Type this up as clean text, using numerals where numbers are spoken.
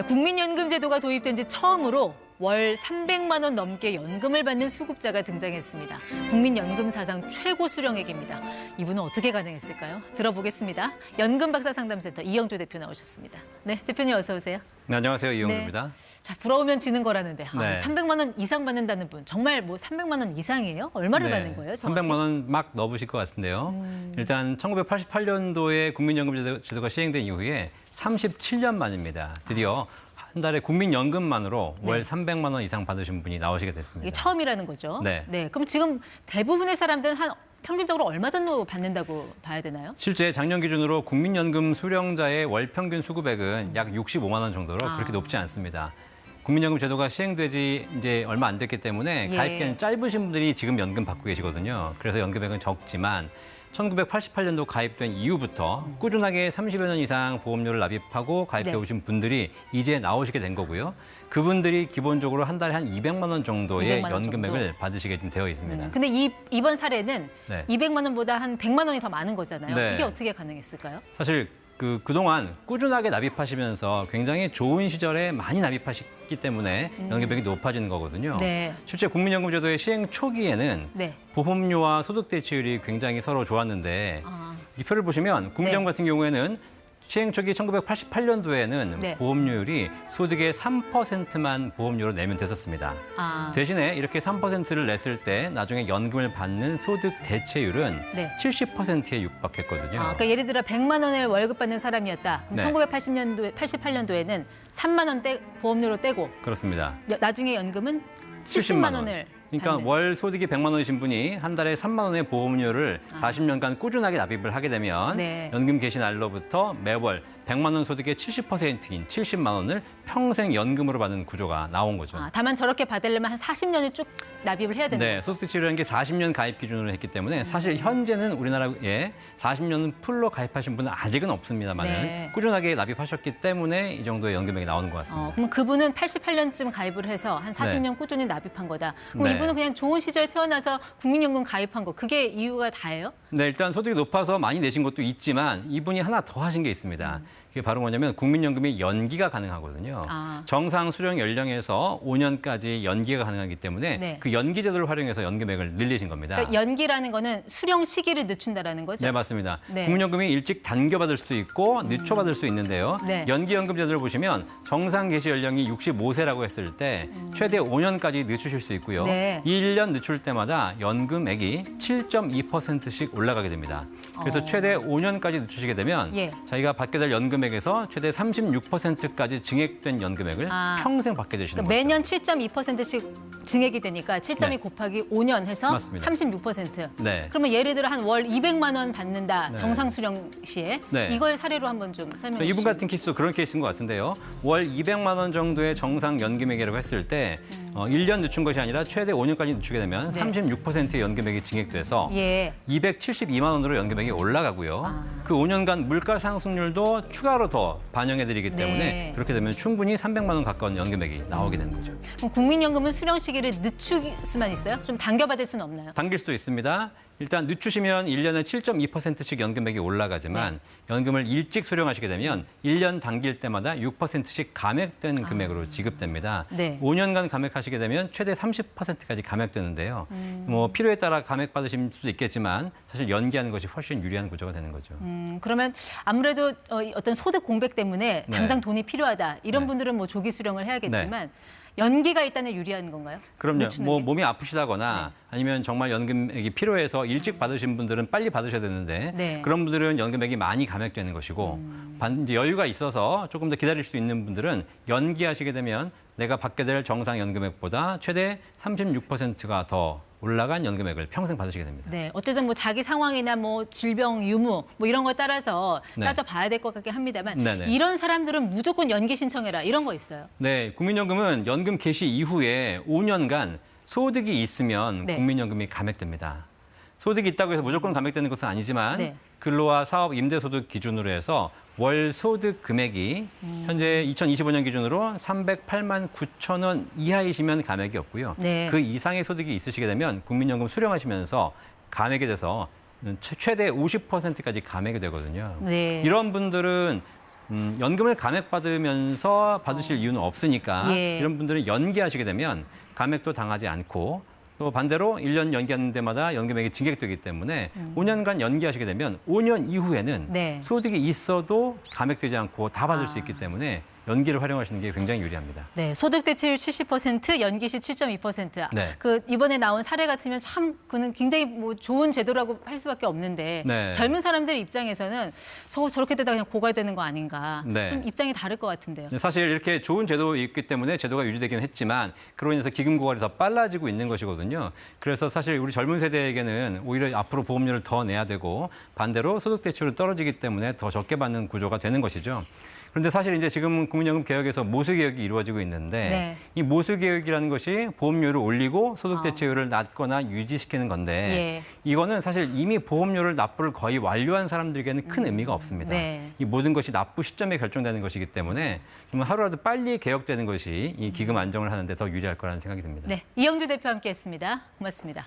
국민연금 제도가 도입된 지 처음으로 월 300만 원 넘게 연금을 받는 수급자가 등장했습니다. 국민연금 사상 최고 수령액입니다. 이분은 어떻게 가능했을까요? 들어보겠습니다. 연금박사상담센터 이영조 대표 나오셨습니다. 네, 대표님 어서 오세요. 네, 안녕하세요. 이영조입니다. 네. 자, 부러우면 지는 거라는데 네. 300만 원 이상 받는다는 분 정말 뭐 300만 원 이상이에요? 얼마를 받는 거예요? 정확히? 300만 원 막 넣어보실 것 같은데요. 일단 1988년도에 국민연금 제도가 시행된 이후에 37년 만입니다. 드디어 한 달에 국민연금만으로 월 300만 원 이상 받으신 분이 나오시게 됐습니다. 이게 처음이라는 거죠? 네. 그럼 지금 대부분의 사람들은 한 평균적으로 얼마 정도 받는다고 봐야 되나요? 실제 작년 기준으로 국민연금 수령자의 월 평균 수급액은 약 65만 원 정도로 그렇게 높지 않습니다. 국민연금 제도가 시행되지 이제 얼마 안 됐기 때문에 가입기간이 짧으신 분들이 지금 연금 받고 계시거든요. 그래서 연금액은 적지만 1988년도 가입된 이후부터 꾸준하게 30여 년 이상 보험료를 납입하고 가입해 오신 분들이 이제 나오시게 된 거고요. 그분들이 기본적으로 한 달에 한 200만 원 정도의 200만 원 연금액을 정도. 받으시게 좀 되어 있습니다. 근데 이번 사례는 네. 200만 원보다 한 100만 원이 더 많은 거잖아요. 네. 이게 어떻게 가능했을까요? 사실 그동안 꾸준하게 납입하시면서 굉장히 좋은 시절에 많이 납입하셨기 때문에 연금액이 높아지는 거거든요. 네. 실제 국민연금 제도의 시행 초기에는 네. 보험료와 소득 대체율이 굉장히 서로 좋았는데 이 표를 보시면 국민연금 네. 같은 경우에는 시행 초기 1988년도에는 네. 보험료율이 소득의 3%만 보험료로 내면 됐었습니다. 대신에 이렇게 3%를 냈을 때 나중에 연금을 받는 소득 대체율은 네. 70%에 육박했거든요. 그러니까 예를 들어 100만 원을 월급 받는 사람이었다. 그럼 네. 88년도에는 3만 원 보험료로 떼고 그렇습니다. 나중에 연금은 70만 원을 그러니까 받는. 월 소득이 100만 원이신 분이 한 달에 3만 원의 보험료를 40년간 꾸준하게 납입을 하게 되면 네. 연금 개시 날로부터 매월 100만 원 소득의 70%인 70만 원을 평생 연금으로 받는 구조가 나온 거죠. 다만 저렇게 받으려면 한 40년을 쭉 납입을 해야 되는 네, 거죠. 소득 대체율이라는 게 40년 가입 기준으로 했기 때문에 사실 현재는 우리나라에 40년 풀로 가입하신 분은 아직은 없습니다만 네. 꾸준하게 납입하셨기 때문에 이 정도의 연금액이 나오는 것 같습니다. 그럼 그분은 88년쯤 가입을 해서 한 40년 꾸준히 납입한 거다. 그럼 네. 이분은 그냥 좋은 시절에 태어나서 국민연금 가입한 거. 그게 이유가 다예요? 네, 일단 소득이 높아서 많이 내신 것도 있지만 이분이 하나 더 하신 게 있습니다. 그게 바로 뭐냐면 국민연금이 연기가 가능하거든요. 정상 수령 연령에서 5년까지 연기가 가능하기 때문에 네. 그 연기 제도를 활용해서 연금액을 늘리신 겁니다. 그러니까 연기라는 거는 수령 시기를 늦춘다라는 거죠? 네, 맞습니다. 네. 국민연금이 일찍 당겨받을 수도 있고 늦춰받을 수 있는데요. 네. 연기연금 제도를 보시면 정상 개시 연령이 65세라고 했을 때 최대 5년까지 늦추실 수 있고요. 네. 1년 늦출 때마다 연금액이 7.2%씩 올라가게 됩니다. 그래서 최대 5년까지 늦추시게 되면 예. 자기가 받게 될 연금액에서 최대 36%까지 증액된 연금액을 평생 받게 되시는 그러니까 거죠. 매년 7.2%씩 증액이 되니까 7.2 네. 곱하기 5년 해서 맞습니다. 36%. 네. 그러면 예를 들어 한 월 200만 원 받는다. 네. 정상 수령 시에. 네. 이걸 사례로 한번 좀 설명해 주시죠. 이분 같은 케이스도 그런 케이스인 것 같은데요. 월 200만 원 정도의 정상 연금액이라고 했을 때 1년 늦춘 것이 아니라 최대 5년까지 늦추게 되면 네. 36%의 연금액이 증액돼서 예. 272만 원으로 연금액이 올라가고요. 그 5년간 물가 상승률도 추가로 더 반영해드리기 때문에 네. 그렇게 되면 충분히 300만 원 가까운 연금액이 나오게 되는 거죠. 그럼 국민연금은 수령 시기를 늦출 수만 있어요? 좀 당겨받을 수는 없나요? 당길 수도 있습니다. 일단 늦추시면 1년에 7.2%씩 연금액이 올라가지만 연금을 일찍 수령하시게 되면 1년 당길 때마다 6%씩 감액된 금액으로 지급됩니다. 네. 5년간 감액하시게 되면 최대 30%까지 감액되는데요. 뭐 필요에 따라 감액받으실 수도 있겠지만 사실 연기하는 것이 훨씬 유리한 구조가 되는 거죠. 그러면 아무래도 어떤 소득 공백 때문에 네. 당장 돈이 필요하다. 이런 네. 분들은 뭐 조기 수령을 해야겠지만 연기가 일단은 유리한 건가요? 그럼요. 늦추는 뭐 게? 몸이 아프시다거나 아니면 정말 연금액이 필요해서 일찍 받으신 분들은 빨리 받으셔야 되는데 네. 그런 분들은 연금액이 많이 감액되는 것이고 이제 여유가 있어서 조금 더 기다릴 수 있는 분들은 연기하시게 되면 내가 받게 될 정상 연금액보다 최대 36%가 더 올라간 연금액을 평생 받으시게 됩니다. 네, 어쨌든 뭐 자기 상황이나 뭐 질병 유무 뭐 이런 거에 따라서 네. 따져봐야 될 것 같긴 합니다만 네네. 이런 사람들은 무조건 연기 신청해라 이런 거 있어요. 네, 국민연금은 연금 개시 이후에 5년간 소득이 있으면 네. 국민연금이 감액됩니다. 소득이 있다고 해서 무조건 감액되는 것은 아니지만 네. 근로와 사업 임대소득 기준으로 해서 월 소득 금액이 현재 2025년 기준으로 308만 9천 원 이하이시면 감액이 없고요. 네. 그 이상의 소득이 있으시게 되면 국민연금 수령하시면서 감액이 돼서 최대 50%까지 감액이 되거든요. 네. 이런 분들은 연금을 감액받으면서 받으실 이유는 없으니까 예. 이런 분들은 연기하시게 되면 감액도 당하지 않고 또 반대로 1년 연기하는 데마다 연금액이 증액되기 때문에 5년간 연기하시게 되면 5년 이후에는 네. 소득이 있어도 감액되지 않고 다 받을 수 있기 때문에 연기를 활용하시는 게 굉장히 유리합니다. 네, 소득 대체율 70%, 연기 시 7.2%. 네. 그 이번에 나온 사례 같으면 참 그는 굉장히 뭐 좋은 제도라고 할 수밖에 없는데 네. 젊은 사람들 입장에서는 저렇게 되다 그냥 고갈 되는 거 아닌가. 네. 좀 입장이 다를 것 같은데요. 사실 이렇게 좋은 제도 있기 때문에 제도가 유지되긴 했지만 그로 인해서 기금 고갈이 더 빨라지고 있는 것이거든요. 그래서 사실 우리 젊은 세대에게는 오히려 앞으로 보험료를 더 내야 되고 반대로 소득 대체율이 떨어지기 때문에 더 적게 받는 구조가 되는 것이죠. 그런데 사실 이제 지금 국민연금 개혁에서 모수개혁이 이루어지고 있는데 네. 이 모수개혁이라는 것이 보험료를 올리고 소득 대체율을 낮거나 유지시키는 건데 이거는 사실 이미 보험료를 납부를 거의 완료한 사람들에게는 큰 의미가 없습니다. 네. 이 모든 것이 납부 시점에 결정되는 것이기 때문에 좀 하루라도 빨리 개혁되는 것이 이 기금 안정을 하는데 더 유리할 거라는 생각이 듭니다. 네, 이영주 대표와 함께했습니다. 고맙습니다.